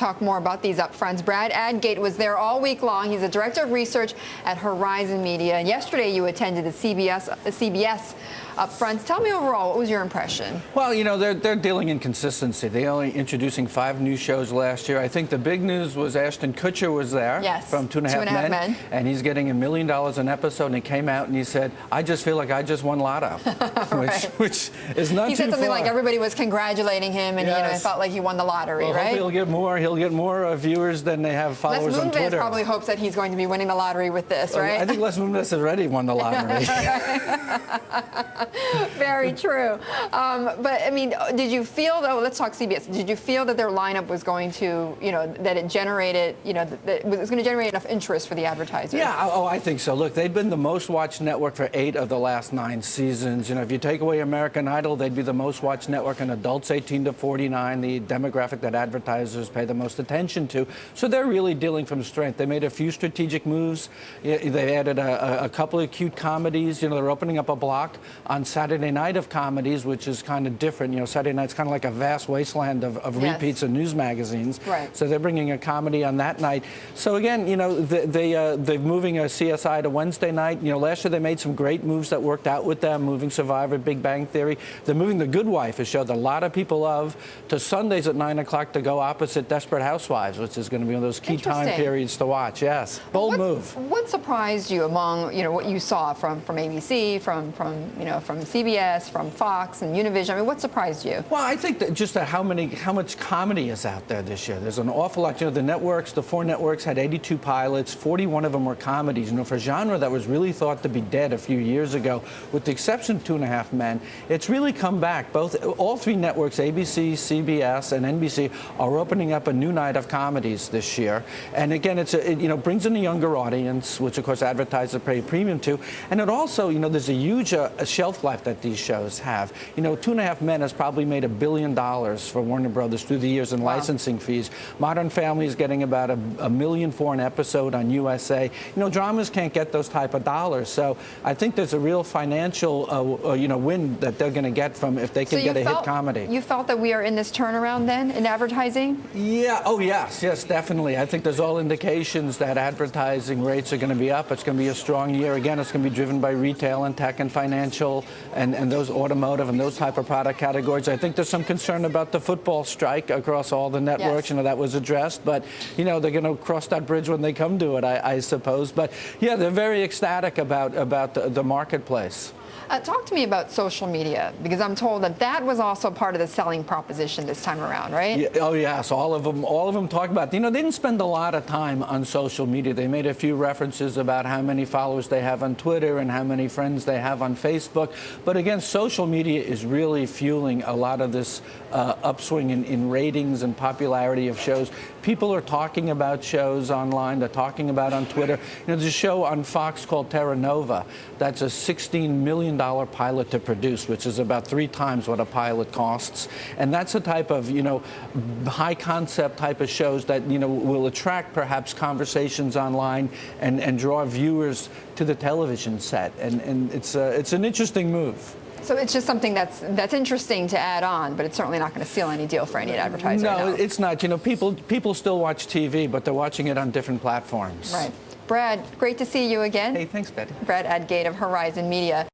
talk more about these upfronts. Brad Adgate was there all week long. He's the director of research at Horizon Media. And yesterday you attended the CBS upfronts. Tell me overall, what was your impression? Well, you know, they're dealing in consistency. They're only introducing 5 new shows last year. I think the big news was Ashton Kutcher was there from Two and a Half Men, and he's getting $1 million an episode. And he came out and he said, "I just feel like I just won Lotto," right. which is not too far. He said something like everybody was congratulating him, and yes. he felt like he won the lottery, well, right? He'll get more viewers than they have followers on Twitter. Les Moonves probably hopes that he's going to be winning the lottery with this, right? I think Les Moonves has already won the lottery. Very true. But I mean, did you feel, though, let's talk CBS, did you feel that their lineup was going to, that it generated, that it was going to generate enough interest for the advertisers? Yeah, I think so. Look, they've been the most watched network for 8 of the last 9 seasons. If you take away American Idol, they'd be the most watched network in adults 18 to 49, the demographic that advertisers pay the most attention to. So they're really dealing from strength. They made a few strategic moves. They added a couple of cute comedies. They're opening up a block on Saturday night of comedies, which is kind of different. Saturday night's kind of like a vast wasteland of yes. repeats of news magazines. Right. So they're bringing a comedy on that night. So again, they're moving a CSI to Wednesday night. Last year they made some great moves that worked out with them, moving Survivor, Big Bang Theory. They're moving The Good Wife, a show that a lot of people love, to Sundays at 9 o'clock to go opposite Desperate Housewives, which is going to be one of those key time periods to watch. Yes, bold move. What surprised you among what you saw from ABC, from CBS, from Fox and Univision? I mean, what surprised you? Well, I think that just how much comedy is out there this year. There's an awful lot. The networks, the 4 networks had 82 pilots. 41 of them were comedies. For a genre that was really thought to be dead a few years ago, with the exception of Two and a Half Men, it's really come back. All 3 networks, ABC, CBS, and NBC, are opening up a new night of comedies this year. And again, it brings in a younger audience, which of course advertisers pay a premium to. And it also, there's a huge shelf life that these shows have. Two and a Half Men has probably made $1 billion for Warner Brothers through the years in licensing fees. Modern Family is getting about $1 million for an episode on USA. Dramas can't get those type of dollars. So I think there's a real financial, win that they're going to get from if they can get a hit comedy. You felt that we are in this turnaround then in advertising? Yeah. Oh, yes, definitely. I think there's all indications that advertising rates are going to be up. It's going to be a strong year. Again, it's going to be driven by retail and tech and financial and those automotive and those type of product categories. I think there's some concern about the football strike across all the networks. Yes. That was addressed, but they're going to cross that bridge when they come to it, I suppose. But yeah, they're very ecstatic about the marketplace. Talk to me about social media, because I'm told that was also part of the selling proposition this time around, right? Yeah, oh yes, all of them talk about. They didn't spend a lot of time on social media. They made a few references about how many followers they have on Twitter and how many friends they have on Facebook. But again, social media is really fueling a lot of this upswing in ratings and popularity of shows. People are talking about shows online. They're talking about on Twitter. There's a show on Fox called Terra Nova. That's a $16 million pilot to produce, which is about 3 times what a pilot costs. And that's a type of, high concept type of shows that, will attract perhaps conversations online and draw viewers to the television set. And it's an interesting move. So it's just something that's interesting to add on, but it's certainly not going to seal any deal for any advertiser. No, it's not. People still watch TV, but they're watching it on different platforms. Right. Brad, great to see you again. Hey, thanks, Betty. Brad Adgate of Horizon Media.